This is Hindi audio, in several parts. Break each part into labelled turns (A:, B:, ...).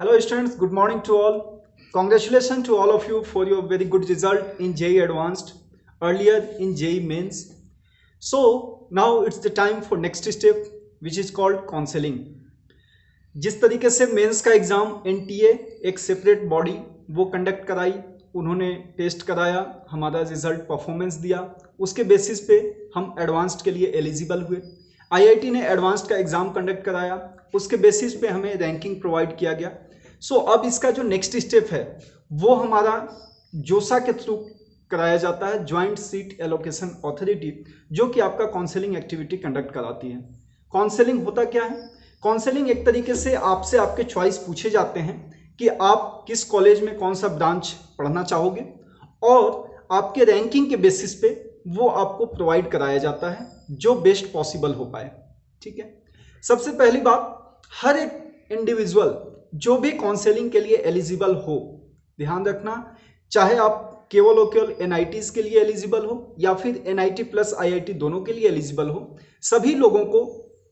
A: Hello students, good morning to all. Congratulations to all of you for your very good result in JEE Advanced, earlier in JEE Mains. So now it's the time for next step which is called counseling. जिस तरीके से मेंस का एग्जाम एनटीए एक सेपरेट बॉडी वो कंडक्ट कराई, उन्होंने टेस्ट कराया, हमारा रिजल्ट परफॉर्मेंस दिया, उसके बेसिस पे हम एडवांस्ड के लिए एलिजिबल हुए। आईआईटी ने एडवांस्ड का एग्जाम कंडक्ट कराया, उसके बेसिस पे हमें रैंकिंग प्रोवाइड किया गया। सो अब इसका जो नेक्स्ट स्टेप है वो हमारा जोसा के थ्रू कराया जाता है, ज्वाइंट सीट एलोकेशन अथॉरिटी, जो कि आपका काउंसलिंग एक्टिविटी कंडक्ट कराती है। काउंसलिंग होता क्या है? काउंसलिंग एक तरीके से आपसे आपके चॉइस पूछे जाते हैं कि आप किस कॉलेज में कौन सा ब्रांच पढ़ना चाहोगे, और आपके रैंकिंग के बेसिस पे वो आपको प्रोवाइड कराया जाता है जो बेस्ट पॉसिबल हो पाए। ठीक है, सबसे पहली बात, हर एक इंडिविजुअल जो भी काउंसलिंग के लिए एलिजिबल हो, ध्यान रखना, चाहे आप केवल और केवल एनआईटीज के लिए एलिजिबल हो या फिर एनआईटी प्लस आईआईटी दोनों के लिए एलिजिबल हो, सभी लोगों को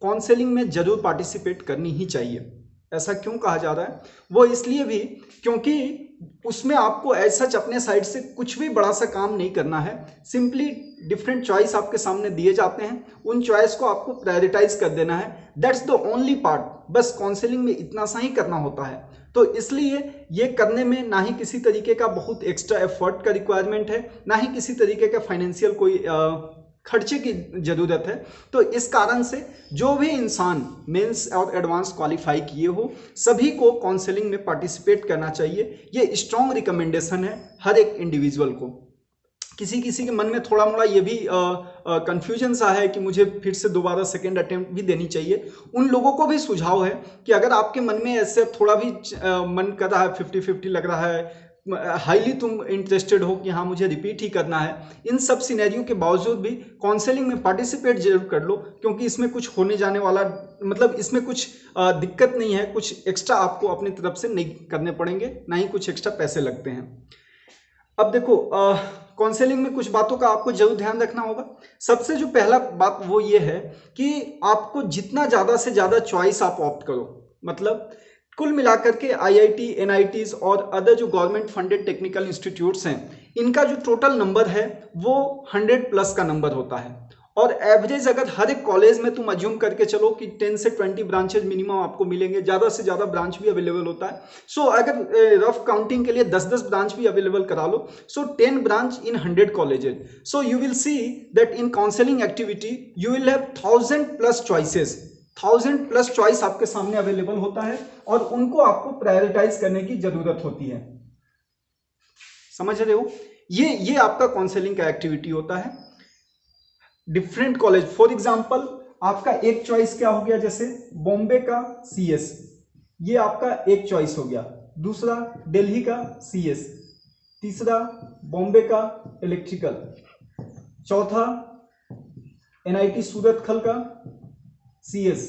A: काउंसलिंग में जरूर पार्टिसिपेट करनी ही चाहिए। ऐसा क्यों कहा जा रहा है? वो इसलिए भी क्योंकि उसमें आपको ऐसा अपने साइड से कुछ भी बड़ा सा काम नहीं करना है। सिंपली डिफरेंट चॉइस आपके सामने दिए जाते हैं, उन चॉइस को आपको प्रायोरिटाइज कर देना है। दैट्स द ओनली पार्ट, बस काउंसलिंग में इतना सा ही करना होता है। तो इसलिए ये करने में ना ही किसी तरीके का बहुत एक्स्ट्रा एफर्ट का रिक्वायरमेंट है, ना ही किसी तरीके का फाइनेंशियल कोई खर्चे की जरूरत है। तो इस कारण से जो भी इंसान मेंस और एडवांस क्वालिफाई किए हो, सभी को काउंसलिंग में पार्टिसिपेट करना चाहिए। ये स्ट्रॉन्ग रिकमेंडेशन है हर एक इंडिविजुअल को। किसी किसी के मन में थोड़ा मोड़ा ये भी कंफ्यूजन सा है कि मुझे फिर से दोबारा सेकेंड अटेम्प्ट भी देनी चाहिए। उन लोगों को भी सुझाव है कि अगर आपके मन में ऐसे थोड़ा भी मन कर रहा है, 50-50 लग रहा है, हाईली तुम इंटरेस्टेड हो कि हाँ मुझे रिपीट ही करना है, इन सब सिनेरियो के बावजूद भी काउंसलिंग में पार्टिसिपेट जरूर कर लो, क्योंकि इसमें कुछ होने जाने वाला, मतलब इसमें कुछ दिक्कत नहीं है, कुछ एक्स्ट्रा आपको अपनी तरफ से नहीं करने पड़ेंगे, ना ही कुछ एक्स्ट्रा पैसे लगते हैं। अब देखो, काउंसलिंग में कुछ बातों का आपको जरूर ध्यान रखना होगा। सबसे जो पहला बात वो ये है कि आपको जितना ज़्यादा से ज़्यादा चॉइस आप ऑप्ट करो, मतलब कुल मिलाकर के आईआईटी, एनआईटीज और अदर जो गवर्नमेंट फंडेड टेक्निकल इंस्टीट्यूट्स हैं, इनका जो टोटल नंबर है वो 100 प्लस का नंबर होता है। और एवरेज अगर हर एक कॉलेज में तुम अज्यूम करके चलो कि 10 से 20 ब्रांचेज मिनिमम आपको मिलेंगे, ज़्यादा से ज़्यादा ब्रांच भी अवेलेबल होता है। सो अगर रफ काउंटिंग के लिए 10-10 ब्रांच भी अवेलेबल करा लो, सो 10 branch in 100 colleges. So you will see that in counselling activity you will have 1000 plus choices, 1000 plus choice आपके सामने अवेलेबल होता है, और उनको आपको प्रायोरिटाइज करने की जरूरत होती है। समझ रहे हो? ये आपका काउंसलिंग का एक्टिविटी होता है। डिफरेंट कॉलेज, फॉर एग्जांपल आपका एक चॉइस क्या हो गया, जैसे बॉम्बे का सीएस, ये आपका एक चॉइस हो गया। दूसरा दिल्ली का सीएस, तीसरा बॉम्बे का इलेक्ट्रिकल, चौथा एनआईटी सूरत खल का सीएस।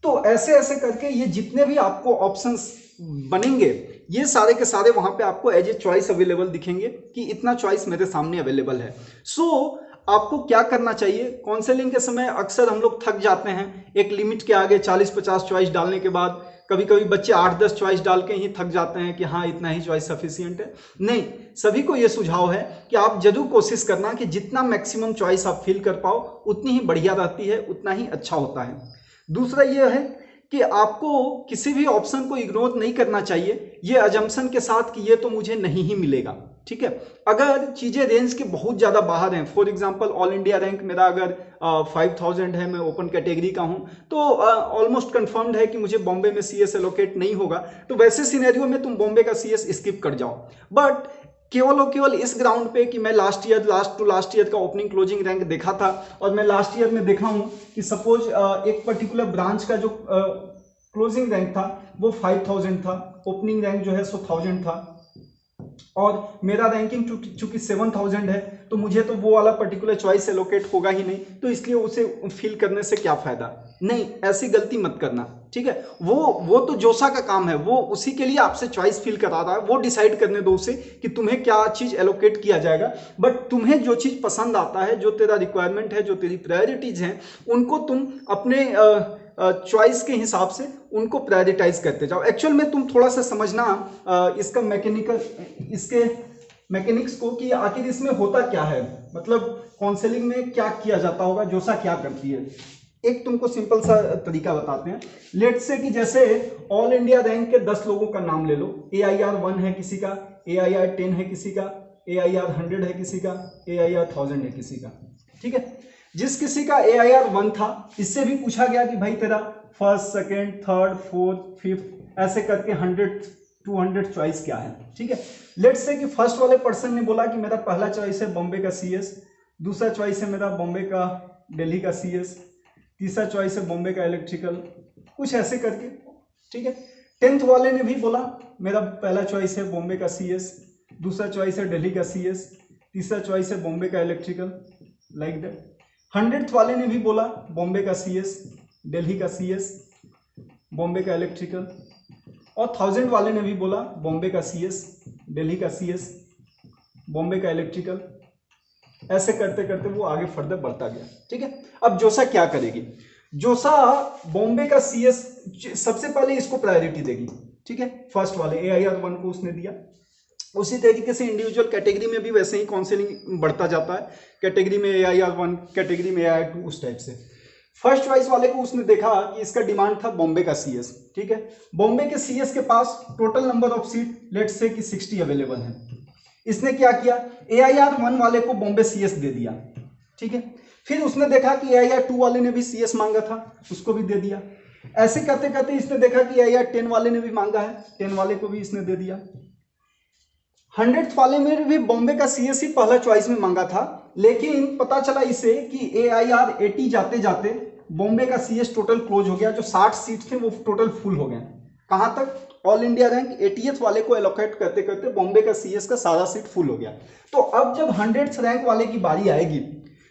A: तो ऐसे ऐसे करके ये जितने भी आपको ऑप्शंस बनेंगे, ये सारे के सारे वहां पे आपको एज ए चॉइस अवेलेबल दिखेंगे कि इतना चॉइस मेरे सामने अवेलेबल है। सो आपको क्या करना चाहिए? काउंसलिंग के समय अक्सर हम लोग थक जाते हैं एक लिमिट के आगे, 40-50 चॉइस डालने के बाद। कभी कभी बच्चे 8-10 चॉइस डाल के ही थक जाते हैं कि हाँ इतना ही चॉइस सफिशिएंट है। नहीं, सभी को यह सुझाव है कि आप जरूर कोशिश करना कि जितना मैक्सिमम चॉइस आप फिल कर पाओ, उतनी ही बढ़िया रहती है, उतना ही अच्छा होता है। दूसरा यह है कि आपको किसी भी ऑप्शन को इग्नोर नहीं करना चाहिए ये अजम्पशन के साथ कि ये तो मुझे नहीं ही मिलेगा। ठीक है, अगर चीजें रेंज के बहुत ज्यादा बाहर हैं, for example all India rank मेरा अगर 5000 है, मैं ओपन कैटेगरी का हूं, तो ऑलमोस्ट कंफर्म्ड है कि मुझे बॉम्बे में सीएस एलोकेट नहीं होगा, तो वैसे सिनेरियो में तुम बॉम्बे का सीएस स्किप कर जाओ। बट केवल और केवल इस ग्राउंड पे कि मैं लास्ट ईयर का ओपनिंग क्लोजिंग रैंक देखा था, और मैं लास्ट ईयर में देखा हूं कि सपोज एक पर्टिकुलर ब्रांच का जो क्लोजिंग रैंक था वो 5000 था, ओपनिंग रैंक जो है सो 1000 था, और मेरा रैंकिंग चूंकि 7000 है, तो मुझे तो वो वाला पर्टिकुलर चॉइस एलोकेट होगा ही नहीं, तो इसलिए उसे फिल करने से क्या फायदा। नहीं, ऐसी गलती मत करना। ठीक है, वो तो जोसा का काम है, वो उसी के लिए आपसे चॉइस फिल करा रहा है, वो डिसाइड करने दो उसे कि तुम्हें क्या चीज एलोकेट किया जाएगा। बट तुम्हें जो चीज पसंद आता है, जो तेरा रिक्वायरमेंट है, जो तेरी प्रायोरिटीज हैं, उनको तुम अपने चॉइस के हिसाब से उनको प्रायोरिटाइज करते जाओ। एक्चुअल में तुम थोड़ा सा समझना इसका इसके मैकेनिक्स को कि आखिर इसमें होता क्या है, मतलब काउंसलिंग में क्या किया जाता होगा, जोसा क्या करती है। एक तुमको सिंपल सा तरीका बताते हैं। लेट्स से कि जैसे ऑल इंडिया रैंक के 10 लोगों का नाम ले लो। AIR 1 है किसी का, AIR 10 है किसी का, AIR 100 है किसी का, AIR 1000 है किसी का। ठीक है, जिस किसी का AIR 1 था, इससे भी पूछा गया कि भाई तेरा first, second, third, fourth, fifth ऐसे करके 100 200 चॉइस क्या है। ठीक है, लेट्स से कि फर्स्ट वाले पर्सन ने बोला कि मेरा पहला चॉइस है बॉम्बे का CS, दूसरा चॉइस है मेरा बॉम्बे का दिल्ली का CS, तीसरा चॉइस है बॉम्बे का इलेक्ट्रिकल, कुछ ऐसे करके। ठीक है, 10th वाले ने भी बोला मेरा पहला चॉइस है बॉम्बे का CS, दूसरा चॉइस है दिल्ली का CS, तीसरा चॉइस है बॉम्बे का इलेक्ट्रिकल, लाइक दैट। 100th वाले ने भी बोला बॉम्बे का CS, दिल्ली का CS, बॉम्बे का इलेक्ट्रिकल, और 1000 वाले ने भी बोला बॉम्बे का CS, दिल्ली का CS, बॉम्बे का इलेक्ट्रिकल। ऐसे करते करते वो आगे फर्दर बढ़ता गया। ठीक है, अब जोसा क्या करेगी, जोसा बॉम्बे का CS सबसे पहले इसको प्रायोरिटी देगी। ठीक है, फर्स्ट वाले AIR 1 को उसने दिया। उसी तरीके से इंडिविजुअल कैटेगरी में भी वैसे ही काउंसलिंग बढ़ता जाता है, कैटेगरी में AIR 1, कैटेगरी में AIR 2, उस टाइप से। फर्स्ट चॉइस वाले को उसने देखा कि इसका डिमांड था बॉम्बे का CS। ठीक है, बॉम्बे के CS के पास total number of seat let's say कि 60 अवेलेबल है। इसने क्या किया, AIR 1 वाले को बॉम्बे CS दे दिया। ठीक है, फिर उसने देखा कि AIR 2 वाले ने भी CS मांगा था, उसको भी दे दिया। ऐसे करते करते इसने देखा कि AIR 10 वाले ने भी मांगा है, 10 वाले को भी इसने दे दिया। 100th वाले में भी बॉम्बे का CS ही पहला चॉइस में मांगा था, लेकिन पता चला इसे कि AIR 80 जाते जाते बॉम्बे का CS टोटल क्लोज हो गया। जो 60 सीट थे वो टोटल फुल हो गए। कहां तक, ऑल इंडिया रैंक 80th वाले को एलोकेट करते करते बॉम्बे का CS का सारा सीट फुल हो गया। तो अब जब 100th रैंक वाले की बारी आएगी,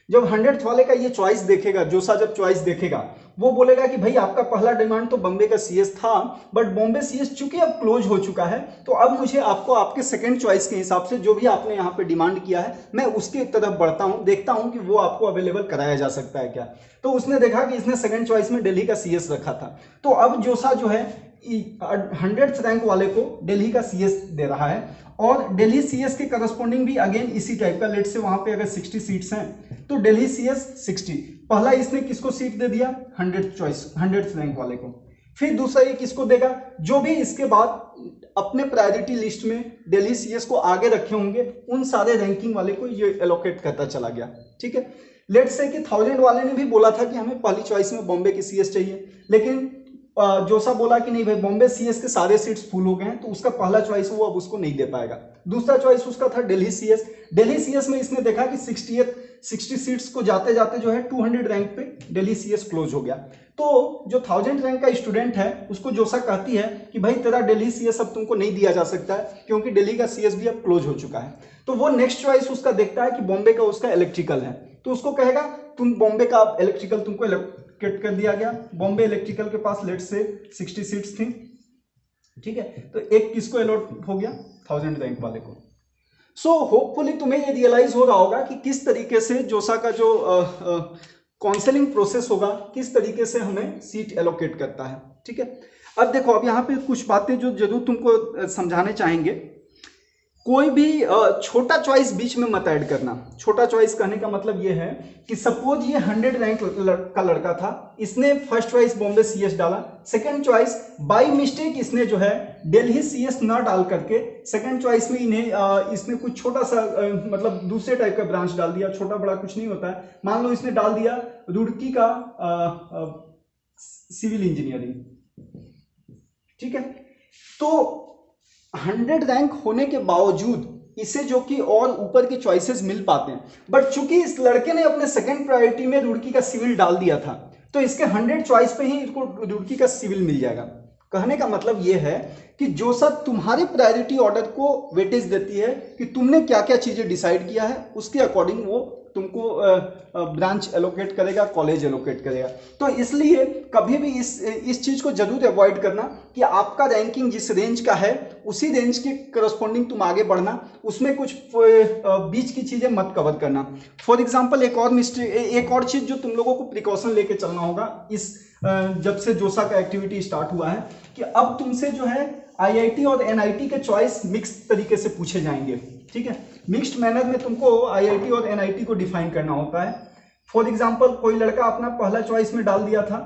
A: जब 100th वाले का ये चॉइस देखेगा, जोसा जब चॉइस देखेगा, वो बोलेगा कि भाई आपका पहला डिमांड तो बॉम्बे का CS था, बट बॉम्बे CS चूंकि अब क्लोज हो चुका है, तो अब मुझे आपको आपके सेकंड चॉइस के हिसाब से जो भी आपने यहाँ पे डिमांड किया है, मैं उसकी तरफ बढ़ता हूँ, देखता हूँ कि वो आपको अवेलेबल कराया जा सकता है क्या। तो उसने देखा कि इसने सेकंड चॉइस में दिल्ली का CS रखा था, तो अब जोसा जो है 100th रैंक वाले को दिल्ली का CS दे रहा है, और दिल्ली CS के करस्पॉन्डिंग भी अगेन इसी टाइप का। लेट से वहां पे अगर 60 सीट्स हैं तो दिल्ली CS 60, पहला इसने किसको सीट दे दिया, 100th रैंक वाले को। फिर दूसरा ये किसको देगा, जो भी इसके बाद अपने प्रायोरिटी लिस्ट में दिल्ली CS को आगे रखे होंगे, उन सारे रैंकिंग वाले को ये एलोकेट करता चला गया। ठीक है, लेट से कि 1000 वाले ने भी बोला था कि हमें पहली चॉइस में बॉम्बे की CS चाहिए, लेकिन जोसा बोला कि नहीं भाई बॉम्बे CS के सारे सीट्स फुल हो गए हैं, तो उसका पहला चॉइस वो अब उसको नहीं दे पाएगा। दूसरा चॉइस उसका था दिल्ली CS। दिल्ली CS में इसने देखा कि 60 सीट्स को जाते जाते जो है 200 रैंक पे दिल्ली CS क्लोज हो गया। तो जो 1000 रैंक का स्टूडेंट है उसको जोसा कहती है कि भाई तेरा दिल्ली CS अब तुमको नहीं दिया जा सकता है, क्योंकि दिल्ली का CS भी अब क्लोज हो चुका है। तो वो नेक्स्ट चॉइस उसका देखता है कि बॉम्बे का उसका इलेक्ट्रिकल है, तो उसको कहेगा तुम बॉम्बे का इलेक्ट्रिकल तुमको एलोकेट कर दिया गया। बॉम्बे इलेक्ट्रिकल के पास लेट से 60 सीट्स थी। ठीक है, तो एक किसको अलॉट हो गया, 1000 रैंक वाले को। सो होपफुली तुम्हें ये रियलाइज हो रहा होगा कि किस तरीके से जोसा का जो काउंसलिंग प्रोसेस होगा, किस तरीके से हमें सीट एलोकेट करता है। ठीक है, अब देखो, अब यहाँ पे कुछ बातें जो जरूर तुमको समझाने चाहेंगे। कोई भी छोटा चॉइस बीच में मत ऐड करना। छोटा चॉइस कहने का मतलब ये है कि सपोज ये 100 रैंक का लड़का था, इसने फर्स्ट चॉइस बॉम्बे CS डाला, सेकंड चॉइस बाय मिस्टेक इसने जो है दिल्ली CS ना डाल करके सेकंड चॉइस में इन्हें इसने कुछ छोटा सा मतलब दूसरे टाइप का ब्रांच डाल दिया। छोटा बड़ा कुछ नहीं होता है, मान लो इसने डाल दिया रुड़की का सिविल इंजीनियरिंग। ठीक है, तो 100 रैंक होने के बावजूद इसे जो कि और ऊपर के चॉइसेस मिल पाते हैं, बट चूंकि इस लड़के ने अपने सेकंड प्रायोरिटी में रुड़की का सिविल डाल दिया था, तो इसके 100 चॉइस पे ही इसको रुड़की का सिविल मिल जाएगा। कहने का मतलब यह है कि जो सब तुम्हारे प्रायोरिटी ऑर्डर को वेटेज देती है कि तुमने क्या क्या चीजें डिसाइड किया है, उसके अकॉर्डिंग वो तुमको ब्रांच एलोकेट करेगा, कॉलेज एलोकेट करेगा। तो इसलिए कभी भी इस चीज को जरूर अवॉइड करना कि आपका रैंकिंग जिस रेंज का है उसी रेंज के करस्पॉन्डिंग तुम आगे बढ़ना, उसमें कुछ बीच की चीजें मत कवर करना। फॉर एग्जाम्पल एक और चीज जो तुम लोगों को प्रिकॉशन लेके चलना होगा इस जब से जोसा का एक्टिविटी स्टार्ट हुआ है कि अब तुमसे जो है आईआईटी और एनआईटी के चॉइस मिक्स तरीके से पूछे जाएंगे। ठीक है, मिक्स्ड मैनर में तुमको आईआईटी और एनआईटी को डिफाइन करना होता है। फॉर एग्जाम्पल कोई लड़का अपना पहला चॉइस में डाल दिया था,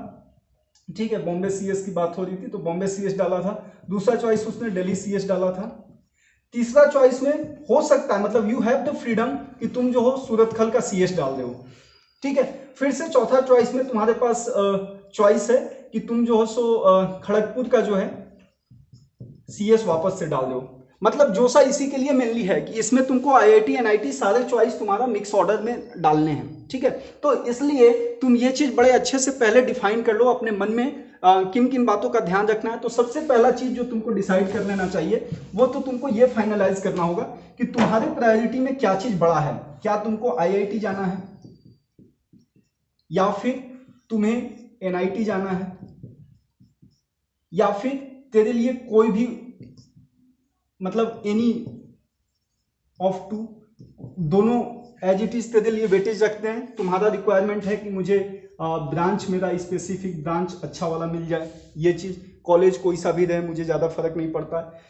A: ठीक है, बॉम्बे सीएस की बात हो रही थी तो बॉम्बे सीएस डाला था। दूसरा चॉइस उसने दिल्ली सीएस डाला था। तीसरा चॉइस में हो सकता है, मतलब यू हैव द फ्रीडम कि तुम जो हो सूरतखल का सीएस डाल दो। ठीक है, फिर से चौथा चॉइस में तुम्हारे पास चॉइस है कि तुम जो हो सो खड़गपुर का जो है सीएस वापस से डाल दो। मतलब जोसा इसी के लिए मेनली है कि इसमें तुमको आईआईटी एनआईटी सारे चॉइस तुम्हारा मिक्स ऑर्डर में डालने हैं। ठीक है, तो इसलिए तुम ये चीज बड़े अच्छे से पहले डिफाइन कर लो अपने मन में किन किन बातों का ध्यान रखना है। तो सबसे पहला चीज जो तुमको डिसाइड कर लेना चाहिए वो तो तुमको ये फाइनलाइज करना होगा कि तुम्हारे प्रायोरिटी में क्या चीज बड़ा है। क्या तुमको आईआईटी जाना है या फिर तुम्हें एनआईटी जाना है या फिर तेरे लिए कोई भी मतलब एनी ऑफ टू, दोनों एज इट इज तेरे लिए वेटेज रखते हैं। तुम्हारा रिक्वायरमेंट है कि मुझे ब्रांच, मेरा स्पेसिफिक ब्रांच अच्छा वाला मिल जाए, ये चीज कॉलेज कोई सा भी रहे मुझे ज्यादा फर्क नहीं पड़ता है।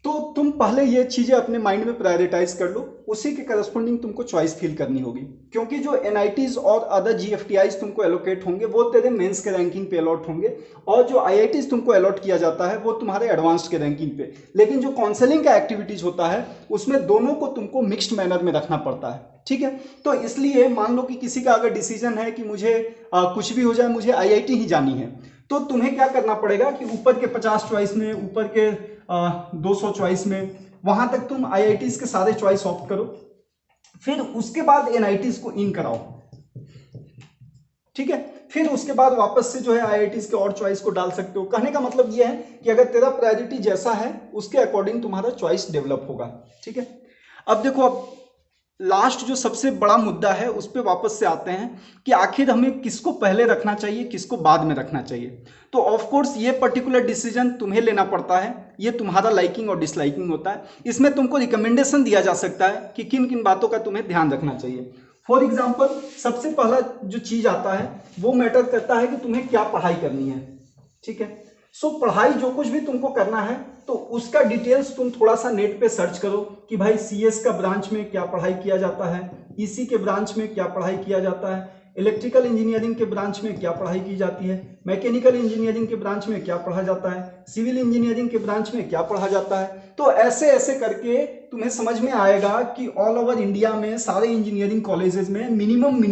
A: तो तुम पहले ये चीजें अपने माइंड में प्रायोरिटाइज कर लो, उसी के करस्पॉन्डिंग तुमको चॉइस फिल करनी होगी। क्योंकि जो एनआईटीज और अदर जीएफटीआईज तुमको एलोकेट होंगे वो तेरे मेंस के रैंकिंग पे अलॉट होंगे, और जो आईआईटीज तुमको अलॉट किया जाता है वो तुम्हारे एडवांस्ड के रैंकिंग पे। लेकिन जो काउंसलिंग का एक्टिविटीज होता है उसमें दोनों को तुमको मिक्स्ड मैनर में रखना पड़ता है। ठीक है, तो इसलिए मान लो कि किसी का अगर डिसीजन है कि मुझे कुछ भी हो जाए मुझे आईआईटी ही जानी है, तो तुम्हें क्या करना पड़ेगा कि ऊपर के 50 चॉइस में, ऊपर के 200 चॉइस में, वहां तक तुम आईआईटीज के सारे चॉइस ऑप्ट करो, फिर उसके बाद एनआईटीज को इन कराओ। ठीक है, फिर उसके बाद वापस से जो है आईआईटीज के और चॉइस को डाल सकते हो। कहने का मतलब यह है कि अगर तेरा प्रायोरिटी जैसा है उसके अकॉर्डिंग तुम्हारा चॉइस डेवलप होगा। ठीक है, अब देखो, अब लास्ट जो सबसे बड़ा मुद्दा है उस पर वापस से आते हैं कि आखिर हमें किसको पहले रखना चाहिए, किसको बाद में रखना चाहिए। तो ऑफ कोर्स ये पर्टिकुलर डिसीजन तुम्हें लेना पड़ता है, ये तुम्हारा लाइकिंग और डिसलाइकिंग होता है। इसमें तुमको रिकमेंडेशन दिया जा सकता है कि किन किन बातों का तुम्हें ध्यान रखना चाहिए। फॉर एग्जाम्पल सबसे पहला जो चीज आता है वो मैटर करता है कि तुम्हें क्या पढ़ाई करनी है। ठीक है, सो पढ़ाई जो कुछ भी तुमको करना है तो उसका डिटेल्स तुम थोड़ा सा नेट पे सर्च करो कि भाई सीएस का ब्रांच में क्या पढ़ाई किया जाता है, ईसी के ब्रांच में क्या पढ़ाई किया जाता है, इलेक्ट्रिकल इंजीनियरिंग के ब्रांच में क्या पढ़ाई की जाती है, मैकेनिकल इंजीनियरिंग के ब्रांच में क्या पढ़ा जाता है, सिविल इंजीनियरिंग के ब्रांच में क्या पढ़ा जाता है। तो ऐसे ऐसे करके तुम्हें समझ में आएगा कि ऑल ओवर इंडिया में सारे इंजीनियरिंग कॉलेजेस में मिनिमम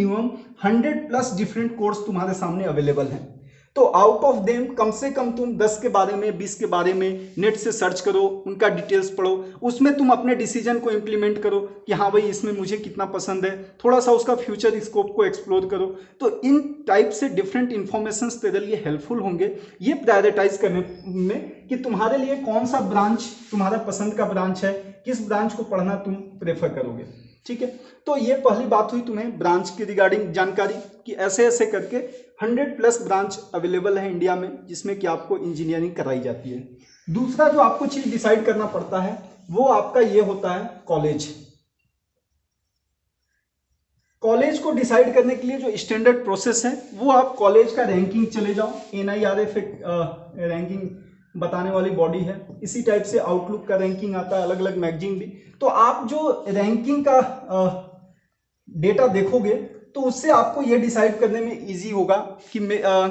A: 100+ डिफरेंट कोर्स तुम्हारे सामने अवेलेबल हैं। तो आउट ऑफ देम कम से कम तुम 10 के बारे में, 20 के बारे में नेट से सर्च करो, उनका डिटेल्स पढ़ो, उसमें तुम अपने डिसीजन को इंप्लीमेंट करो कि हाँ भाई इसमें मुझे कितना पसंद है, थोड़ा सा उसका फ्यूचर स्कोप को एक्सप्लोर करो। तो इन टाइप से डिफरेंट इंफॉर्मेशंस तेरे लिए हेल्पफुल होंगे ये प्रायोरिटाइज करने में कि तुम्हारे लिए कौन सा ब्रांच तुम्हारा पसंद का ब्रांच है, किस ब्रांच को पढ़ना तुम प्रेफर करोगे। ठीक है, तो ये पहली बात हुई तुम्हें ब्रांच की रिगार्डिंग जानकारी कि ऐसे ऐसे करके 100+ ब्रांच अवेलेबल है इंडिया में जिसमें कि आपको इंजीनियरिंग कराई जाती है। दूसरा जो आपको चीज डिसाइड करना पड़ता है वो आपका ये होता है कॉलेज। कॉलेज को डिसाइड करने के लिए जो स्टैंडर्ड प्रोसेस है वो आप कॉलेज का रैंकिंग चले जाओ, NIRF रैंकिंग बताने वाली बॉडी है, इसी टाइप से आउटलुक का रैंकिंग आता है, अलग अलग मैगजीन भी। तो आप जो रैंकिंग का डेटा देखोगे तो उससे आपको ये डिसाइड करने में इजी होगा कि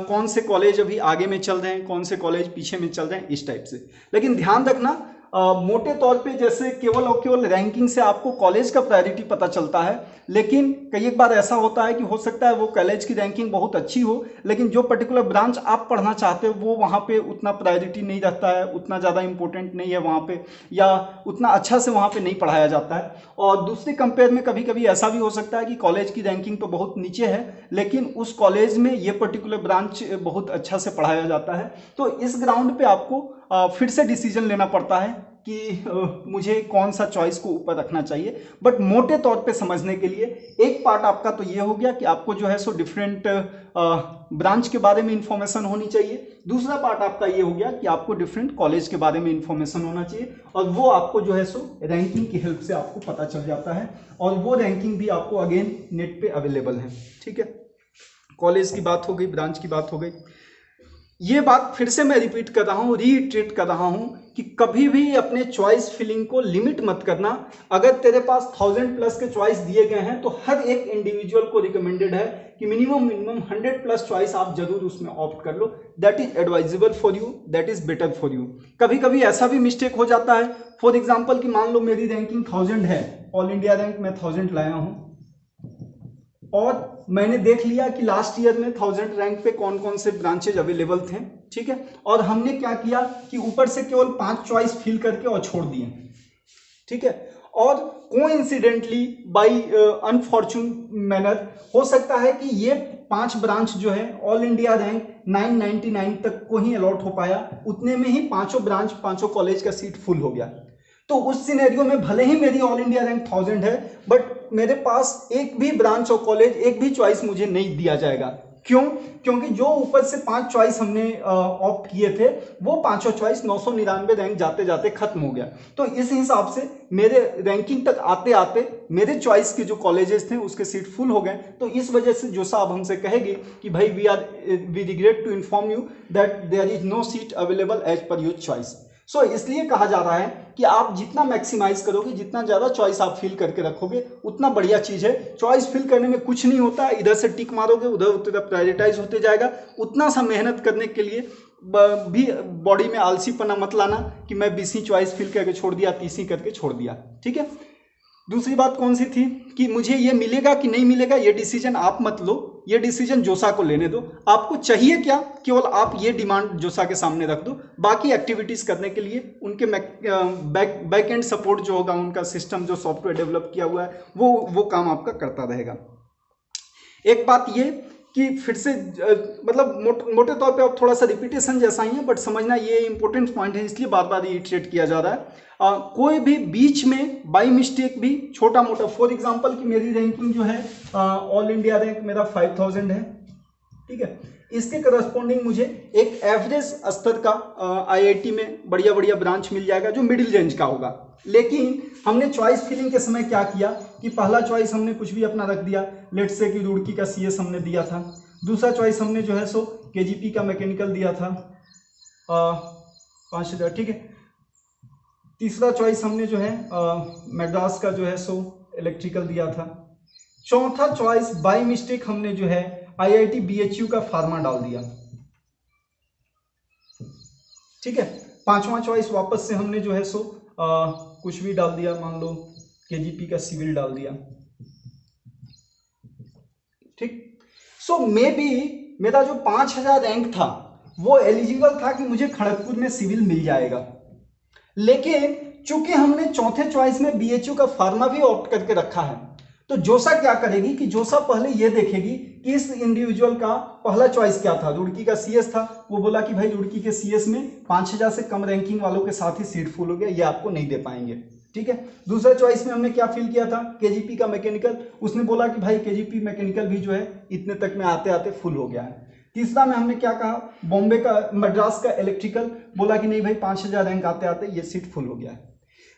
A: कौन से कॉलेज अभी आगे में चल रहे हैं, कौन से कॉलेज पीछे में चल रहे हैं, इस टाइप से। लेकिन ध्यान रखना मोटे तौर पे जैसे केवल और केवल रैंकिंग से आपको कॉलेज का प्रायोरिटी पता चलता है, लेकिन कई एक बार ऐसा होता है कि हो सकता है वो कॉलेज की रैंकिंग बहुत अच्छी हो लेकिन जो पर्टिकुलर ब्रांच आप पढ़ना चाहते हो वो वहाँ पे उतना प्रायोरिटी नहीं रहता है, उतना ज़्यादा इंपॉर्टेंट नहीं है वहाँ पे, या उतना अच्छा से वहाँ पे नहीं पढ़ाया जाता है। और दूसरे कंपेयर में कभी कभी ऐसा भी हो सकता है कि कॉलेज की रैंकिंग तो बहुत नीचे है लेकिन उस कॉलेज में ये पर्टिकुलर ब्रांच बहुत अच्छा से पढ़ाया जाता है। तो इस ग्राउंड पे आपको फिर से डिसीजन लेना पड़ता है कि मुझे कौन सा चॉइस को ऊपर रखना चाहिए। बट मोटे तौर पे समझने के लिए एक पार्ट आपका तो ये हो गया कि आपको जो है सो डिफरेंट ब्रांच के बारे में इंफॉर्मेशन होनी चाहिए। दूसरा पार्ट आपका ये हो गया कि आपको डिफरेंट कॉलेज के बारे में इंफॉर्मेशन होना चाहिए और वो आपको जो है सो रैंकिंग की हेल्प से आपको पता चल जाता है और वो रैंकिंग भी आपको अगेन नेट पे अवेलेबल है। ठीक है, कॉलेज की बात हो गई, ब्रांच की बात हो गई। ये बात फिर से मैं रिपीट कर रहा हूँ, रीइटरेट कर रहा हूँ कि कभी भी अपने चॉइस फिलिंग को लिमिट मत करना। अगर तेरे पास 1000 प्लस के चॉइस दिए गए हैं तो हर एक इंडिविजुअल को रिकमेंडेड है कि मिनिमम 100 प्लस चॉइस आप जरूर उसमें ऑप्ट कर लो। That is advisable for you, that is better for you. कभी कभी ऐसा भी मिस्टेक हो जाता है, फॉर एग्जाम्पल कि मान लो मेरी रैंकिंग 1000 है, ऑल इंडिया रैंक मैं 1000 लाया हूँ, और मैंने देख लिया कि लास्ट ईयर में 1000 रैंक पे कौन कौन से ब्रांचेज अवेलेबल थे, ठीक है, और हमने क्या किया कि ऊपर से केवल 5 चॉइस फिल करके और छोड़ दिए, ठीक है, और कोइंसिडेंटली बाय अनफॉर्चून मैनर हो सकता है कि ये 5 ब्रांच जो है ऑल इंडिया रैंक 999 तक को ही अलॉट हो पाया, उतने में ही पांचों ब्रांच, पांचों कॉलेज का सीट फुल हो गया। तो उस सिनेरियो में भले ही मेरी ऑल इंडिया रैंक 1000 है, बट मेरे पास एक भी ब्रांच और कॉलेज, एक भी चॉइस मुझे नहीं दिया जाएगा। क्यों? क्योंकि जो ऊपर से 5 चॉइस हमने ऑप्ट किए थे, वो पांचों चॉइस 999 रैंक जाते जाते खत्म हो गया। तो इस हिसाब से मेरे रैंकिंग तक आते आते मेरे चॉइस के जो कॉलेजेस थे उसके सीट फुल हो गए। तो इस वजह से जो साहब हमसे कहेगी कि भाई we regret to inform you that there is no seat available as per your choice. So इसलिए कहा जा रहा है कि आप जितना मैक्सिमाइज करोगे, जितना ज़्यादा चॉइस आप फिल करके रखोगे, उतना बढ़िया चीज़ है। चॉइस फिल करने में कुछ नहीं होता, इधर से टिक मारोगे, उधर उधर प्रायोरिटाइज होते जाएगा। उतना सा मेहनत करने के लिए भी बॉडी में आलसीपना मत लाना कि मैं 20 चॉइस फिल करके छोड़ दिया, 30 करके छोड़ दिया, ठीक है। दूसरी बात कौन सी थी कि मुझे ये मिलेगा कि नहीं मिलेगा, ये डिसीजन आप मत लो, ये डिसीजन जोसा को लेने दो। आपको चाहिए क्या, केवल आप ये डिमांड जोसा के सामने रख दो। बाकी एक्टिविटीज करने के लिए उनके बैक एंड सपोर्ट जो होगा, उनका सिस्टम जो सॉफ्टवेयर डेवलप किया हुआ है, वो काम आपका करता रहेगा। एक बात ये कि फिर से मतलब मोटे तौर पे अब थोड़ा सा रिपीटेशन जैसा ही है, बट समझना ये इंपॉर्टेंट पॉइंट है, इसलिए बार बार रिट्रेट किया जा रहा है। कोई भी बीच में बाई मिस्टेक भी छोटा मोटा, फॉर एग्जांपल कि मेरी रैंकिंग जो है ऑल इंडिया रैंक मेरा 5000 है, ठीक है, इसके करस्पॉन्डिंग मुझे एक एवरेज स्तर का आईआईटी में बढ़िया बढ़िया ब्रांच मिल जाएगा जो मिडिल रेंज का होगा। लेकिन हमने चॉइस फिलिंग के समय क्या किया कि पहला चॉइस हमने कुछ भी अपना रख दिया, लेट्स से कि रुड़की का सीएस हमने दिया था। दूसरा चॉइस हमने जो है सो केजीपी का मैकेनिकल दिया था 5000, ठीक है। तीसरा चॉइस हमने जो है मद्रास का जो है सो इलेक्ट्रिकल दिया था। चौथा चॉइस बाय मिस्टेक हमने जो है आईआईटी बीएचयू का फार्मा डाल दिया, ठीक है। पांचवा चॉइस वापस से हमने जो है सो कुछ भी डाल दिया, मान लो केजीपी का सिविल डाल दिया, ठीक। सो मे बी मेरा जो 5000 रैंक था वो एलिजिबल था कि मुझे खड़गपुर में सिविल मिल जाएगा, लेकिन चूंकि हमने चौथे चॉइस में बीएचयू का फार्मा भी ऑप्ट करके रखा है, तो जोसा क्या करेगी कि जोसा पहले ये देखेगी कि इस इंडिविजुअल का पहला चॉइस क्या था, रुड़की का सीएस था। वो बोला कि भाई रुड़की के सीएस में 5000 से कम रैंकिंग वालों के साथ ही सीट फुल हो गया, ये आपको नहीं दे पाएंगे, ठीक है। दूसरा चॉइस में हमने क्या फिल किया था, केजीपी का मैकेनिकल। उसने बोला कि भाई केजीपी मैकेनिकल भी जो है इतने तक में आते आते फुल हो गया है। तीसरा में हमने क्या कहा, बॉम्बे का मद्रास का इलेक्ट्रिकल, बोला कि नहीं भाई 5000 रैंक आते आते ये सीट फुल हो गया है।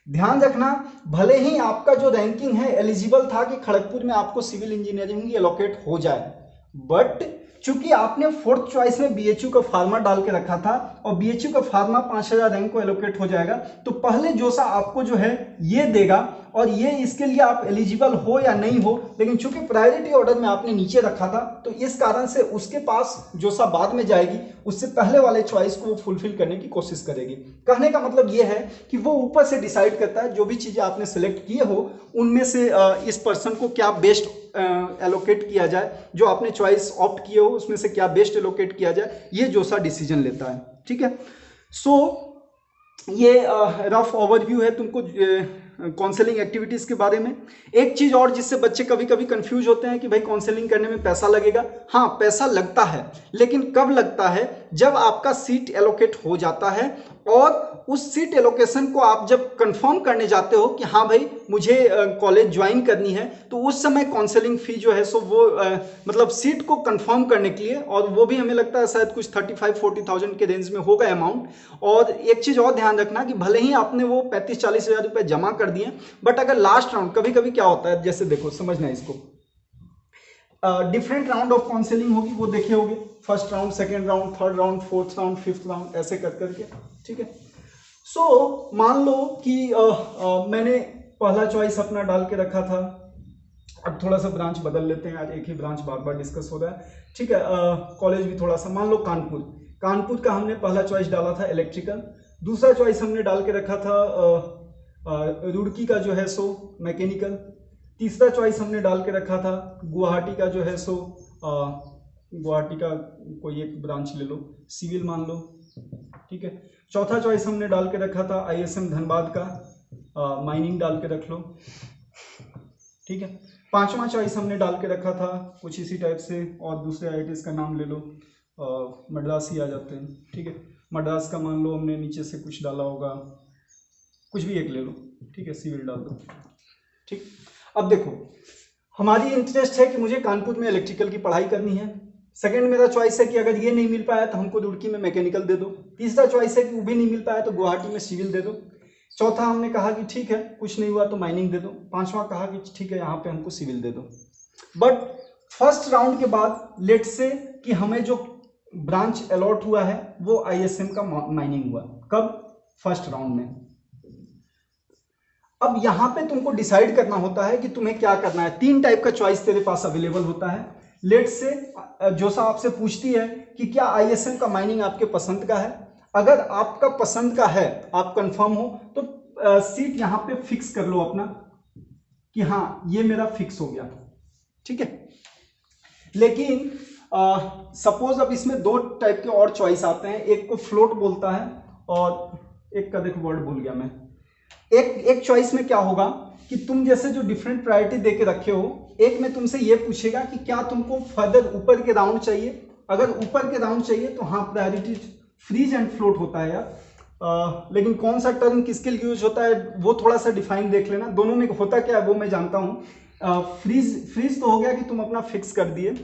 A: ध्यान रखना, भले ही आपका जो रैंकिंग है एलिजिबल था कि खड़गपुर में आपको सिविल इंजीनियरिंग एलोकेट हो जाए, बट चूंकि आपने फोर्थ चॉइस में बीएचयू का फार्मा डाल के रखा था और बीएचयू का फार्मा 5000 रैंक को एलोकेट हो जाएगा, तो पहले जोसा आपको जो है ये देगा और ये इसके लिए आप एलिजिबल हो या नहीं हो, लेकिन चूंकि प्रायोरिटी ऑर्डर में आपने नीचे रखा था तो इस कारण से उसके पास जोसा बाद में जाएगी, उससे पहले वाले चॉइस को वो फुलफिल करने की कोशिश करेगी। कहने का मतलब ये है कि वो ऊपर से डिसाइड करता है जो भी चीजें आपने सेलेक्ट किए हो उनमें से इस पर्सन को क्या बेस्ट एलोकेट किया जाए, जो आपने चॉइस ऑप्ट किए हो उसमें से क्या बेस्ट एलोकेट किया जाए, ये जोसा डिसीजन लेता है, ठीक है। सो ये रफ ओवरव्यू है तुमको काउंसलिंग एक्टिविटीज के बारे में। एक चीज और जिससे बच्चे कभी कभी कंफ्यूज होते हैं कि भाई काउंसलिंग करने में पैसा लगेगा। हाँ, पैसा लगता है, लेकिन कब लगता है, जब आपका सीट एलोकेट हो जाता है और उस सीट एलोकेशन को आप जब कंफर्म करने जाते हो कि हाँ भाई मुझे कॉलेज ज्वाइन करनी है, तो उस समय काउंसलिंग फी जो है सो वो मतलब सीट को कंफर्म करने के लिए, और वो भी हमें लगता है शायद कुछ 35-40,000 के रेंज में होगा अमाउंट। और एक चीज और ध्यान रखना कि भले ही आपने वो 35-40 हज़ार रुपए जमा कर दिए, बट अगर लास्ट राउंड, कभी कभी क्या होता है, जैसे देखो समझना इसको, डिफरेंट राउंड ऑफ काउंसलिंग होगी, वो देखे होगे, first round, second round, third round, fourth round, fifth round, ऐसे कर करके, ठीक है। सो मान लो कि मैंने पहला चॉइस अपना डाल के रखा था। अब थोड़ा सा ब्रांच बदल लेते हैं, आज एक ही ब्रांच बार बार डिस्कस हो रहा है, ठीक है। कॉलेज भी थोड़ा सा, मान लो कानपुर का हमने पहला चॉइस डाला था इलेक्ट्रिकल, दूसरा चॉइस हमने डाल के रखा था रुड़की का जो है सो मैकेनिकल, तीसरा चॉइस हमने डाल के रखा था गुवाहाटी का जो है सो गुवाहाटी का कोई एक ब्रांच ले लो, सिविल मान लो, ठीक है। चौथा चॉइस हमने डाल के रखा था ISM धनबाद का, माइनिंग डाल के रख लो, ठीक है। पांचवा चॉइस हमने डाल के रखा था कुछ इसी टाइप से, और दूसरे IITs का नाम ले लो, मद्रास ही आ जाते हैं, ठीक है। मद्रास का मान लो हमने नीचे से कुछ डाला होगा, कुछ भी एक ले लो, ठीक है, सिविल डाल दो, ठीक। अब देखो, हमारी इंटरेस्ट है कि मुझे कानपुर में इलेक्ट्रिकल की पढ़ाई करनी है। सेकंड मेरा चॉइस है कि अगर ये नहीं मिल पाया तो हमको रुड़की में मैकेनिकल दे दो। तीसरा चॉइस है कि वो भी नहीं मिल पाया तो गुवाहाटी में सिविल दे दो। चौथा हमने कहा कि ठीक है कुछ नहीं हुआ तो माइनिंग दे दो। पांचवा कहा कि ठीक है यहाँ पे हमको सिविल दे दो। बट फर्स्ट राउंड के बाद लेट से कि हमें जो ब्रांच अलॉट हुआ है वो ISM का माइनिंग हुआ। कब? फर्स्ट राउंड में। अब यहां पे तुमको डिसाइड करना होता है कि तुम्हें क्या करना है। तीन टाइप का चॉइस तेरे पास अवेलेबल होता है। लेट से जोसा आपसे पूछती है कि क्या ISM का माइनिंग आपके पसंद का है। अगर आपका पसंद का है, आप कंफर्म हो, तो सीट यहां पे फिक्स कर लो अपना कि हाँ ये मेरा फिक्स हो गया, ठीक है। लेकिन सपोज अब इसमें दो टाइप के और चॉइस आते हैं। एक को फ्लोट बोलता है और एक का देखो वर्ड भूल गया मैं। एक चॉइस में क्या होगा कि तुम जैसे जो डिफरेंट प्रायोरिटी देके रखे हो, एक में तुमसे ये पूछेगा कि क्या तुमको फर्दर ऊपर के राउंड चाहिए। अगर ऊपर के राउंड चाहिए तो हाँ प्रायोरिटी फ्रीज एंड फ्लोट होता है यार। लेकिन कौन सा टर्म किसके लिए यूज होता है वो थोड़ा सा डिफाइन देख लेना। दोनों में होता क्या है वो मैं जानता हूँ। फ्रीज तो हो गया कि तुम अपना फिक्स कर दिए।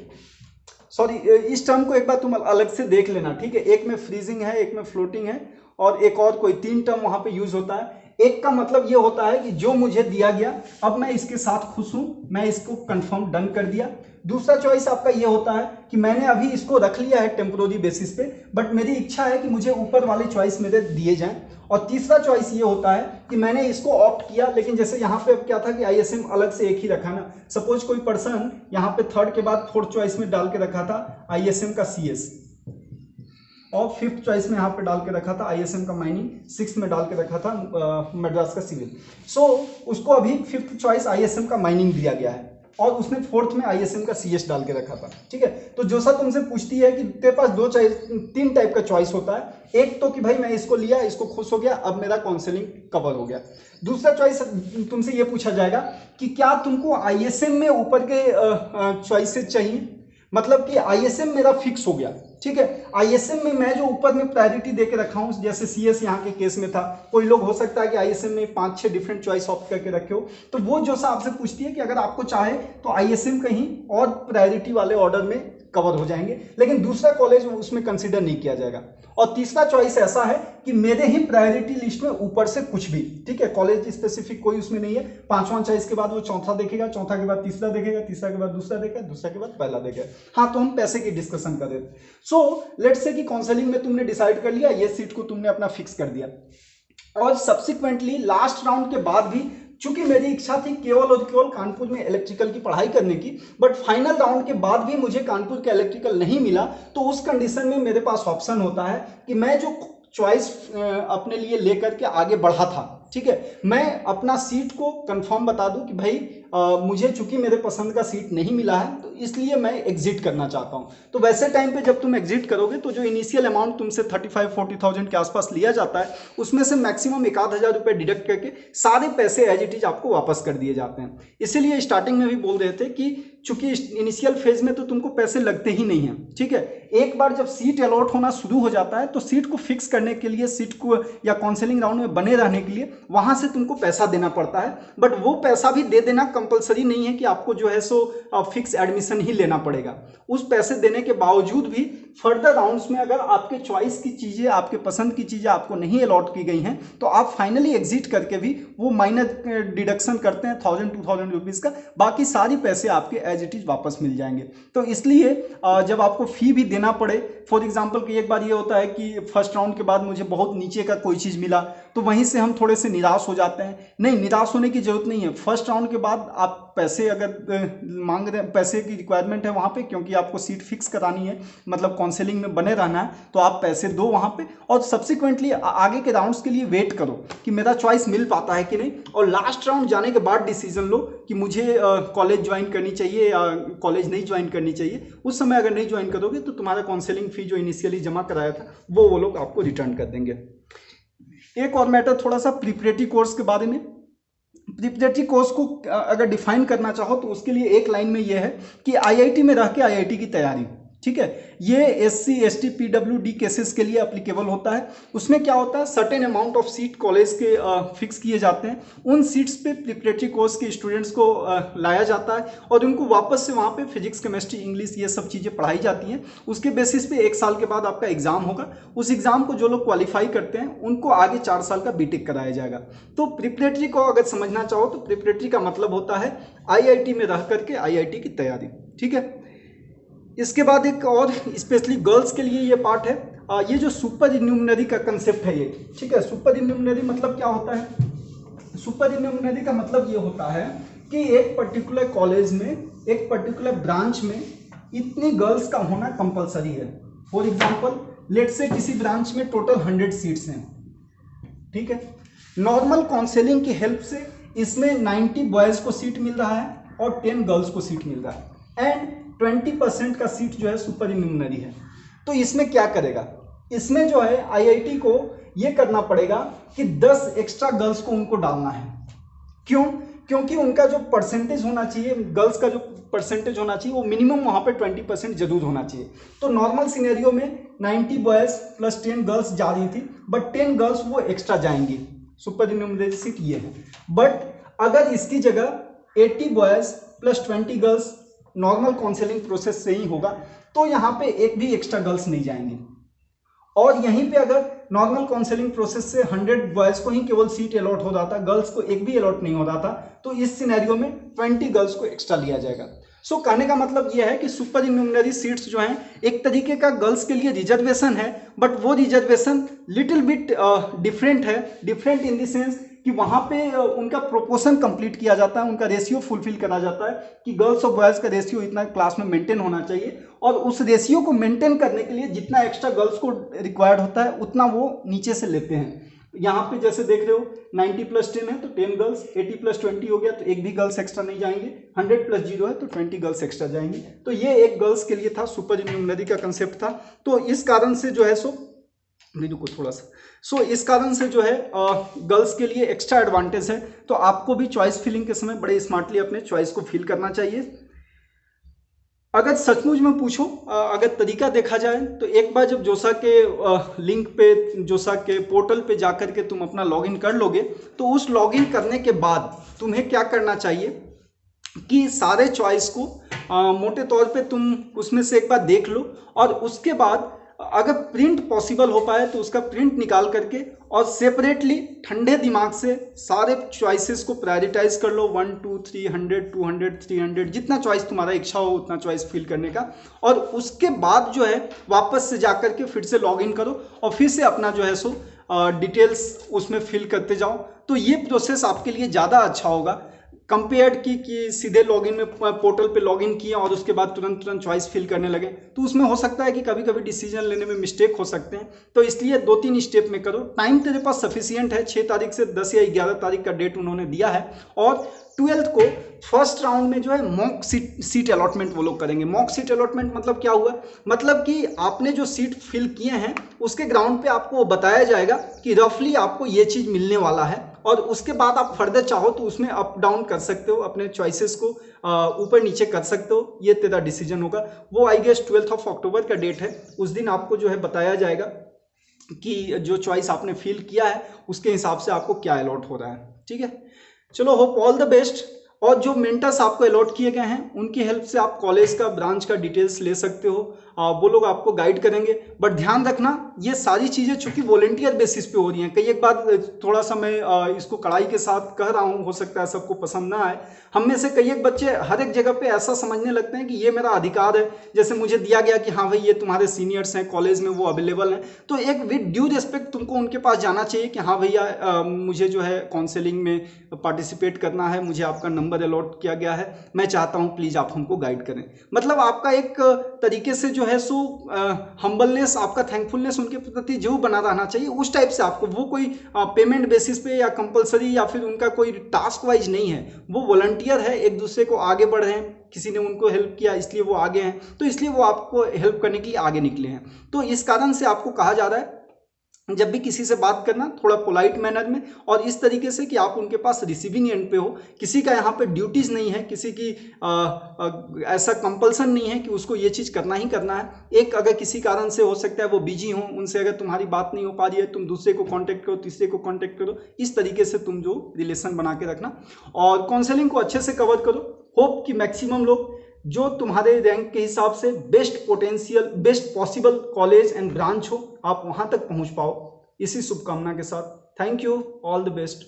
A: सॉरी, इस टर्म को एक बार तुम अलग से देख लेना, ठीक है। एक में फ्रीजिंग है, एक में फ्लोटिंग है, और एक और कोई तीन टर्म वहां पे यूज होता है। एक का मतलब ये होता है कि जो मुझे दिया गया अब मैं इसके साथ खुश हूं, मैं इसको कंफर्म डन कर दिया। दूसरा चॉइस आपका ये होता है कि मैंने अभी इसको रख लिया है टेम्पोररी बेसिस पे, बट मेरी इच्छा है कि मुझे ऊपर वाले चॉइस मेरे दिए जाएं। और तीसरा चॉइस ये होता है कि मैंने इसको ऑप्ट किया, लेकिन जैसे यहाँ पे अब क्या था कि ISM अलग से एक ही रखा ना। सपोज कोई पर्सन यहाँ पे थर्ड के बाद फोर्थ चॉइस में डाल के रखा था ISM का CS, और फिफ्थ चॉइस में यहाँ पे डाल के रखा था ISM का माइनिंग, सिक्स्थ में डाल के रखा था मद्रास का सिविल। सो उसको अभी फिफ्थ चॉइस ISM का माइनिंग दिया गया है, और उसने फोर्थ में ISM का CS डाल के रखा था, ठीक है। तो जो सा तुमसे पूछती है कि तेरे पास दो चॉइस, तीन टाइप का चॉइस होता है। एक तो कि भाई मैं इसको लिया, इसको खुश हो गया, अब मेरा काउंसलिंग कवर हो गया। दूसरा चॉइस तुमसे ये पूछा जाएगा कि क्या तुमको ISM में ऊपर के चॉइसेस चाहिए, मतलब कि ISM मेरा फिक्स हो गया, ठीक है। ISM में मैं जो ऊपर में प्रायोरिटी देके रखा हूं, जैसे CS यहाँ के केस में था। कोई लोग हो सकता है कि ISM में 5-6 डिफरेंट चॉइस ऑप्ट करके रखे हो, तो वो जो सा आपसे पूछती है कि अगर आपको चाहे तो ISM कहीं और प्रायोरिटी वाले ऑर्डर में कवर हो जाएंगे, लेकिन दूसरा कॉलेज उसमें कंसिडर नहीं किया जाएगा। और तीसरा चॉइस ऐसा है कि मेरे ही प्रायोरिटी लिस्ट में ऊपर से कुछ भी, ठीक है, कॉलेज स्पेसिफिक कोई उसमें नहीं है। पांचवा चॉइस के बाद वो चौथा देखेगा, चौथा के बाद तीसरा देखेगा, तीसरा के बाद दूसरा देखेगा, दूसरा के बाद पहला देखेगा। हाँ, तो हम पैसे की डिस्कशन कर रहे थे। सो लेट्स से कि काउंसलिंग में तुमने डिसाइड कर लिया, ये सीट को तुमने अपना फिक्स कर दिया, और सब्सिक्वेंटली लास्ट राउंड के बाद भी चूंकि मेरी इच्छा थी केवल और केवल कानपुर में इलेक्ट्रिकल की पढ़ाई करने की, बट फाइनल राउंड के बाद भी मुझे कानपुर का इलेक्ट्रिकल नहीं मिला, तो उस कंडीशन में मेरे पास ऑप्शन होता है कि मैं जो चॉइस अपने लिए लेकर के आगे बढ़ा था, ठीक है, मैं अपना सीट को कंफर्म बता दूं कि भाई मुझे चूंकि मेरे पसंद का सीट नहीं मिला है तो इसलिए मैं एग्जिट करना चाहता हूं। तो वैसे टाइम पे जब तुम एग्जिट करोगे तो जो इनिशियल अमाउंट तुमसे 35-40,000 के आसपास लिया जाता है, उसमें से मैक्सिमम 1,000 रुपये डिडक्ट करके सारे पैसे एज इट इज आपको वापस कर दिए जाते हैं। इसीलिए स्टार्टिंग में भी बोल रहे थे कि चूंकि इनिशियल फेज में तो तुमको पैसे लगते ही नहीं है, ठीक है। एक बार जब सीट अलॉट होना शुरू हो जाता है तो सीट को फिक्स करने के लिए, सीट को या काउंसलिंग राउंड में बने रहने के लिए वहां से तुमको पैसा देना पड़ता है, बट वो पैसा भी दे देना कंपलसरी नहीं है कि आपको जो है सो फिक्स एडमिशन ही लेना पड़ेगा। उस पैसे देने के बावजूद भी फर्दर राउंड्स में अगर आपके चॉइस की चीज़ें, आपके पसंद की चीज़ें आपको नहीं अलॉट की गई हैं तो आप फाइनली एग्जिट करके भी वो माइनर डिडक्शन करते हैं 1000-2000 रुपीज़ का, बाकी सारी पैसे आपके एज इट इज़ वापस मिल जाएंगे। तो इसलिए जब आपको फ़ी भी देना पड़े, फॉर एग्जाम्पल कि एक बार ये होता है कि फर्स्ट राउंड के बाद मुझे बहुत नीचे का कोई चीज़ मिला तो वहीं से हम थोड़े से निराश हो जाते हैं। नहीं, निराश होने की जरूरत नहीं है। फर्स्ट राउंड के बाद आप पैसे अगर मांग रहे हैं, पैसे की रिक्वायरमेंट है वहाँ पे, क्योंकि आपको सीट फिक्स करानी है, मतलब काउंसलिंग में बने रहना है, तो आप पैसे दो वहाँ पे और सब्सिक्वेंटली आगे के राउंड्स के लिए वेट करो कि मेरा चॉइस मिल पाता है कि नहीं, और लास्ट राउंड जाने के बाद डिसीजन लो कि मुझे कॉलेज ज्वाइन करनी चाहिए या कॉलेज नहीं ज्वाइन करनी चाहिए। उस समय अगर नहीं ज्वाइन करोगे तो तुम्हारा काउंसलिंग फी जो इनिशियली जमा कराया था वो लोग आपको रिटर्न कर देंगे। एक और मैटर थोड़ा सा प्रिपरेटरी कोर्स के बारे में। प्रिपरेटरी कोर्स को अगर डिफाइन करना चाहो तो उसके लिए एक लाइन में ये है कि आईआईटी में रह के आईआईटी की तैयारी, ठीक है, ये एससी एसटी पीडब्ल्यूडी केसेस के लिए एप्लीकेबल होता है। उसमें क्या होता है, certain amount of seat college के फिक्स किए जाते हैं, उन सीट्स पे प्रिपरेटरी कोर्स के स्टूडेंट्स को लाया जाता है और उनको वापस से वहाँ पे फिजिक्स केमिस्ट्री इंग्लिश ये सब चीज़ें पढ़ाई जाती हैं। उसके बेसिस पे 1 साल के बाद आपका एग्जाम होगा, उस एग्जाम को जो लोग क्वालिफाई करते हैं उनको आगे 4 साल का बीटेक कराया जाएगा। तो प्रिपरेटरी को अगर समझना चाहो तो प्रिपरेटरी का मतलब होता है आईआईटी में रह करके आईआईटी की तैयारी, ठीक है। इसके बाद एक और स्पेशली गर्ल्स के लिए ये पार्ट है, ये जो सुपर इन्यूमनरी का कंसेप्ट है ये, ठीक है। सुपर इन्यूमनरी मतलब क्या होता है? सुपर इन्यूमनरी का मतलब ये होता है कि एक पर्टिकुलर कॉलेज में, एक पर्टिकुलर ब्रांच में इतनी गर्ल्स का होना कंपलसरी है। फॉर एग्जांपल लेट्स से किसी ब्रांच में टोटल 100 सीट्स हैं, ठीक है। नॉर्मल काउंसलिंग की हेल्प से इसमें 90 बॉयज़ को सीट मिल रहा है और 10 गर्ल्स को सीट मिल रहा है एंड 20% का सीट जो है सुपर इन्यूमनरी है। तो इसमें क्या करेगा, इसमें जो है आईआईटी को ये करना पड़ेगा कि 10 एक्स्ट्रा गर्ल्स को उनको डालना है। क्यों? क्योंकि उनका जो परसेंटेज होना चाहिए, गर्ल्स का जो परसेंटेज होना चाहिए वो मिनिमम वहाँ पे 20% जरूर होना चाहिए। तो नॉर्मल सिनेरियो में 90 बॉयज़ प्लस 10 गर्ल्स जा रही थी, बट 10 गर्ल्स वो एक्स्ट्रा जाएंगी, सुपर इन्यूमनरी सीट ये है। बट अगर इसकी जगह 80 boys plus 20 girls normal counselling process से ही होगा तो यहाँ पे एक भी एक्स्ट्रा गर्ल्स नहीं जाएंगी, और यहीं पे अगर नॉर्मल काउंसलिंग प्रोसेस से 100 बॉयज़ को ही केवल सीट अलॉट हो रहा था, गर्ल्स को एक भी अलॉट नहीं हो रहा था, तो इस सिनेरियो में 20 गर्ल्स को एक्स्ट्रा लिया जाएगा। सो कहने का मतलब यह है कि सुपर इन्यूमनरी सीट्स जो हैं एक तरीके का गर्ल्स के लिए रिजर्वेशन है, बट वो रिजर्वेशन लिटिल बिट डिफरेंट है। डिफरेंट इन द सेंस कि वहाँ पे उनका प्रोपोर्शन कंप्लीट किया जाता है, उनका रेशियो फुलफिल करा जाता है कि गर्ल्स और बॉयज़ का रेशियो इतना क्लास में मेंटेन होना चाहिए, और उस रेशियो को मेंटेन करने के लिए जितना एक्स्ट्रा गर्ल्स को रिक्वायर्ड होता है उतना वो नीचे से लेते हैं। यहाँ पे जैसे देख रहे हो 90 + 10 है तो 10 गर्ल्स, 80 + 20 हो गया तो एक भी गर्ल्स एक्स्ट्रा नहीं जाएंगे, 100 + 0 है तो 20 गर्ल्स एक्स्ट्रा जाएंगी। तो ये एक गर्ल्स के लिए था, सुपर इन्यूमनरी का कंसेप्ट था। तो इस कारण से जो है इस कारण से जो है गर्ल्स के लिए एक्स्ट्रा एडवांटेज है। तो आपको भी चॉइस फिलिंग के समय बड़े स्मार्टली अपने चॉइस को फिल करना चाहिए। अगर सचमुच में पूछो, अगर तरीका देखा जाए तो एक बार जब जोसा के लिंक पे, जोसा के पोर्टल पे जाकर के तुम अपना लॉगिन कर लोगे तो उस लॉगिन करने के बाद तुम्हें क्या करना चाहिए कि सारे चॉइस को मोटे तौर पे तुम उसमें से एक बार देख लो, और उसके बाद अगर प्रिंट पॉसिबल हो पाए तो उसका प्रिंट निकाल करके और सेपरेटली ठंडे दिमाग से सारे चॉइसेस को प्रायोरिटाइज कर लो, 1 2 300 200 300 जितना चॉइस तुम्हारा इच्छा हो उतना चॉइस फिल करने का, और उसके बाद जो है वापस से जाकर के फिर से लॉगिन करो और फिर से अपना जो है सो डिटेल्स उसमें फिल करते जाओ। तो ये प्रोसेस आपके लिए ज़्यादा अच्छा होगा कंपेयर्ड कि सीधे लॉगिन में पोर्टल पे लॉगिन किए और उसके बाद तुरंत चॉइस फिल करने लगे। तो उसमें हो सकता है कि कभी कभी डिसीजन लेने में मिस्टेक हो सकते हैं। तो इसलिए 2-3 स्टेप में करो। टाइम तेरे पास सफिशियंट है, 6 तारीख से 10 या 11 तारीख का डेट उन्होंने दिया है, और 12th को फर्स्ट राउंड में जो है मॉक सीट अलॉटमेंट वो लोग करेंगे। मॉक सीट अलॉटमेंट मतलब क्या हुआ, मतलब कि आपने जो सीट फिल किए हैं उसके ग्राउंड पे आपको बताया जाएगा कि रफली आपको ये चीज़ मिलने वाला है, और उसके बाद आप फर्दर चाहो तो उसमें अप डाउन कर सकते हो, अपने चॉइसेस को ऊपर नीचे कर सकते हो, ये तेरा डिसीजन होगा। वो आई गेस 12 अक्टूबर का डेट है, उस दिन आपको जो है बताया जाएगा कि जो चॉइस आपने फिल किया है उसके हिसाब से आपको क्या अलॉट हो रहा है। ठीक है, चलो होप ऑल द बेस्ट। और जो मेंटर्स आपको अलॉट किए गए हैं उनकी हेल्प से आप कॉलेज का ब्रांच का डिटेल्स ले सकते हो, वो लोग आपको गाइड करेंगे। बट ध्यान रखना ये सारी चीज़ें चूंकि वॉलेंटियर बेसिस पे हो रही हैं, कई एक बात थोड़ा सा मैं इसको कड़ाई के साथ कह रहा हूँ, हो सकता है सबको पसंद ना आए। हम में से कई एक बच्चे हर एक जगह पे ऐसा समझने लगते हैं कि ये मेरा अधिकार है, जैसे मुझे दिया गया कि हाँ भाई ये तुम्हारे सीनियर्स हैं कॉलेज में, वो अवेलेबल हैं, तो एक विद ड्यू रिस्पेक्ट तुमको उनके पास जाना चाहिए कि हाँ भैया मुझे जो है काउंसलिंग में पार्टिसिपेट करना है, मुझे आपका नंबर अलॉट किया गया है, मैं चाहता हूँ प्लीज़ आप हमको गाइड करें। मतलब आपका एक तरीके से जो है सो हम्बलनेस, आपका थैंकफुलनेस उनके प्रति जो बना रहना चाहिए, उस टाइप से आपको, वो कोई पेमेंट बेसिस पे या कंपलसरी या फिर उनका कोई टास्क वाइज नहीं है, वो वॉलंटियर है, एक दूसरे को आगे बढ़ रहे हैं, किसी ने उनको हेल्प किया इसलिए वो आगे हैं, तो इसलिए वो आपको हेल्प करने के लिए आगे निकले हैं। तो इस कारण से आपको कहा जा रहा है जब भी किसी से बात करना थोड़ा पोलाइट मैनर में, और इस तरीके से कि आप उनके पास रिसीविंग एंड पे हो, किसी का यहाँ पे ड्यूटीज नहीं है, किसी की ऐसा कंपल्सन नहीं है कि उसको ये चीज़ करना ही करना है। एक अगर किसी कारण से हो सकता है वो बिजी हो, उनसे अगर तुम्हारी बात नहीं हो पा रही है, तुम दूसरे को कांटेक्ट करो, तीसरे को कांटेक्ट करो, इस तरीके से तुम जो रिलेशन बना के रखना और काउंसलिंग को अच्छे से कवर करो। होप कि मैक्सिमम लोग जो तुम्हारे रैंक के हिसाब से best possible college and branch हो, आप वहां तक पहुंच पाओ। इसी शुभकामना के साथ thank you, all the best.